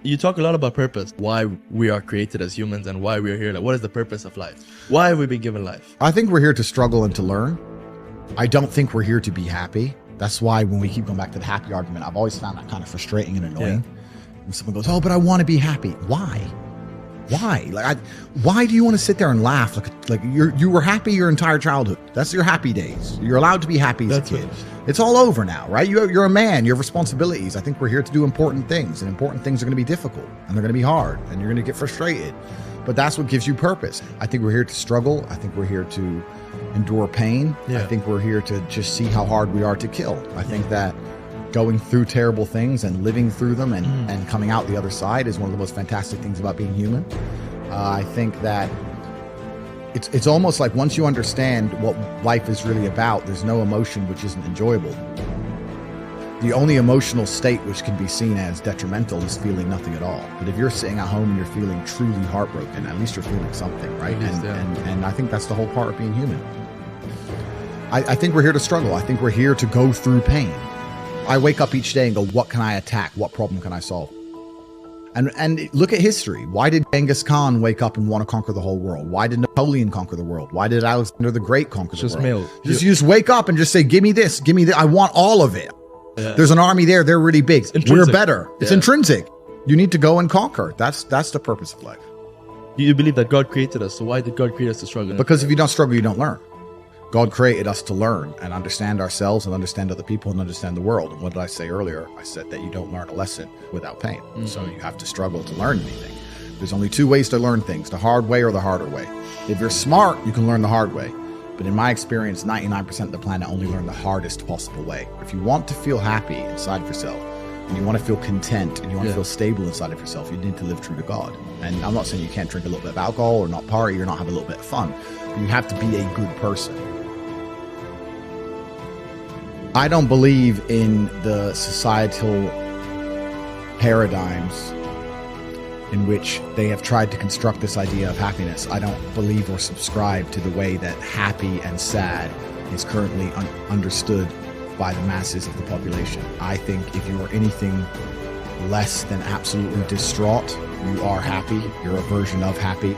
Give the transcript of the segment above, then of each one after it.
You talk a lot about purpose, why we are created as humans and why we are here. Like, what is the purpose of life? Why have we been given life? I think we're here to struggle and to learn. I don't think we're here to be happy. That's why when we keep going back to the happy argument, I've always found that kind of frustrating and annoying. When someone goes, oh, but I want to be happy. Why? Why do you want to sit there and laugh? Like you were happy your entire childhood. That's your happy days. You're allowed to be happy as a kid. It's all over now, right? You're a man. You have responsibilities. I think we're here to do important things, and important things are going to be difficult, and they're going to be hard, and you're going to get frustrated. But that's what gives you purpose. I think we're here to struggle. I think we're here to endure pain. I think we're here to just see how hard we are to kill. I think that going through terrible things and living through them and coming out the other side is one of the most fantastic things about being human. I think that it's almost like once you understand what life is really about, there's no emotion which isn't enjoyable. The only emotional state which can be seen as detrimental is feeling nothing at all. But if you're sitting at home and you're feeling truly heartbroken, at least you're feeling something, right? And I think that's the whole part of being human. I think we're here to struggle. I think we're here to go through pain. I wake up each day and go, what can I attack? What problem can I solve? And look at history. Why did Genghis Khan wake up and want to conquer the whole world? Why did Napoleon conquer the world? Why did Alexander the Great conquer the world? Just wake up and just say, give me this, give me that. I want all of it. Yeah. There's an army there. They're really big. We're better. It's intrinsic. You need to go and conquer. That's the purpose of life. You believe that God created us. So why did God create us to struggle? Because if you don't struggle, you don't learn. God created us to learn and understand ourselves and understand other people and understand the world. And what did I say earlier? I said that you don't learn a lesson without pain. So you have to struggle to learn anything. There's only two ways to learn things, the hard way or the harder way. If you're smart, you can learn the hard way. But in my experience, 99% of the planet only learn the hardest possible way. If you want to feel happy inside of yourself, and you want to feel content, and you want to feel stable inside of yourself, you need to live true to God. And I'm not saying you can't drink a little bit of alcohol or not party or not have a little bit of fun, but you have to be a good person. I don't believe in the societal paradigms in which they have tried to construct this idea of happiness. I don't believe or subscribe to the way that happy and sad is currently understood by the masses of the population. I think if you are anything less than absolutely distraught, you are happy. You're a version of happy.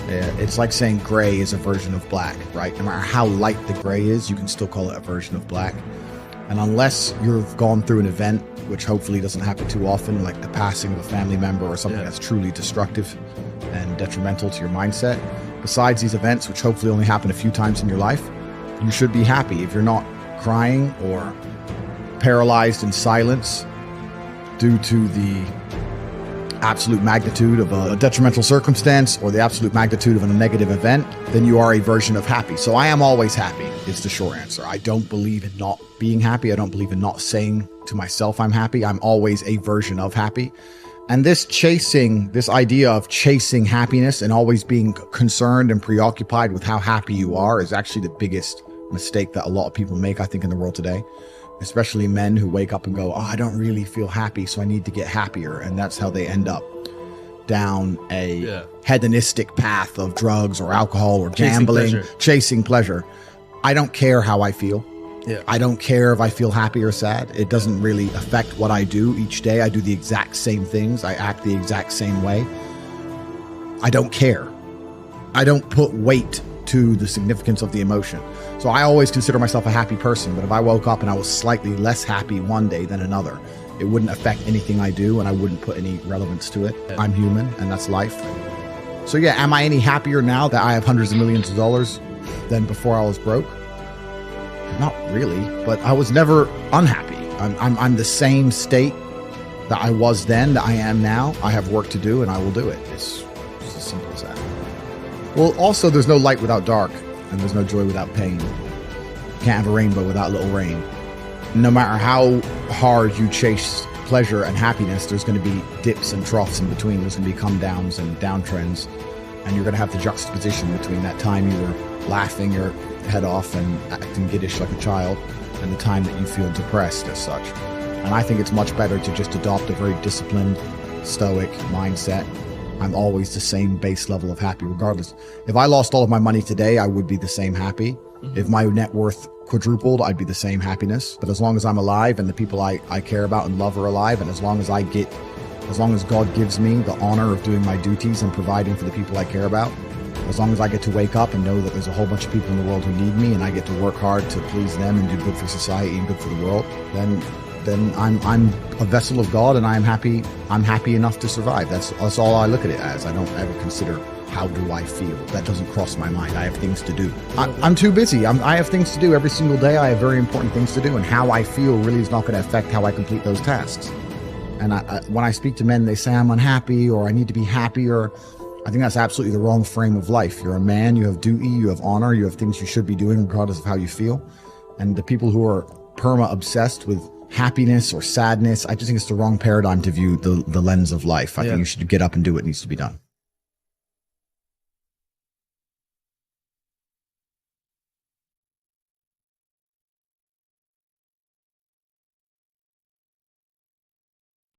It's like saying gray is a version of black, right? No matter how light the gray is, you can still call it a version of black. And unless you've gone through an event, which hopefully doesn't happen too often, like the passing of a family member or something that's truly destructive and detrimental to your mindset, besides these events, which hopefully only happen a few times in your life, you should be happy. If you're not crying or paralyzed in silence due to the absolute magnitude of a detrimental circumstance or the absolute magnitude of a negative event, then you are a version of happy. So I am always happy is the short answer. I don't believe in not being happy. I don't believe in not saying to myself I'm happy. I'm always a version of happy. And this idea of chasing happiness and always being concerned and preoccupied with how happy you are is actually the biggest mistake that a lot of people make, I think, in the world today. Especially men who wake up and go, oh, I don't really feel happy, so I need to get happier. And that's how they end up down a hedonistic path of drugs or alcohol or gambling, chasing pleasure. I don't care how I feel. I don't care if I feel happy or sad. It doesn't really affect what I do each day. I do the exact same things. I act the exact same way. I don't care. I don't put weight to the significance of the emotion. So I always consider myself a happy person, but if I woke up and I was slightly less happy one day than another, it wouldn't affect anything I do and I wouldn't put any relevance to it. I'm human and that's life. So yeah, am I any happier now that I have hundreds of millions of dollars than before I was broke? Not really, but I was never unhappy. I'm the same state that I was then, that I am now. I have work to do and I will do it. It's as simple as that. Well, also there's no light without dark. And there's no joy without pain. You can't have a rainbow without a little rain. No matter how hard you chase pleasure and happiness, there's going to be dips and troughs in between. There's going to be come downs and downtrends. And you're going to have the juxtaposition between that time you were laughing your head off and acting giddish like a child and the time that you feel depressed as such. And I think it's much better to just adopt a very disciplined, stoic mindset. I'm always the same base level of happy regardless. If I lost all of my money today, I would be the same happy. If my net worth quadrupled, I'd be the same happiness. But as long as I'm alive and the people I care about and love are alive, and as long as I get as long as God gives me the honor of doing my duties and providing for the people I care about, as long as I get to wake up and know that there's a whole bunch of people in the world who need me and I get to work hard to please them and do good for society and good for the world, then I'm a vessel of God, and I'm happy enough to survive. That's all I look at it as. I don't ever consider how do I feel. That doesn't cross my mind. I have things to do. I'm too busy. I have things to do every single day. I have very important things to do, and how I feel really is not going to affect how I complete those tasks. And when I speak to men, they say I'm unhappy or I need to be happier. I think that's absolutely the wrong frame of life. You're a man, you have duty, you have honor, you have things you should be doing regardless of how you feel. And the people who are perma-obsessed with happiness or sadness, I just think it's the wrong paradigm to view the lens of life. I think you should get up and do what needs to be done.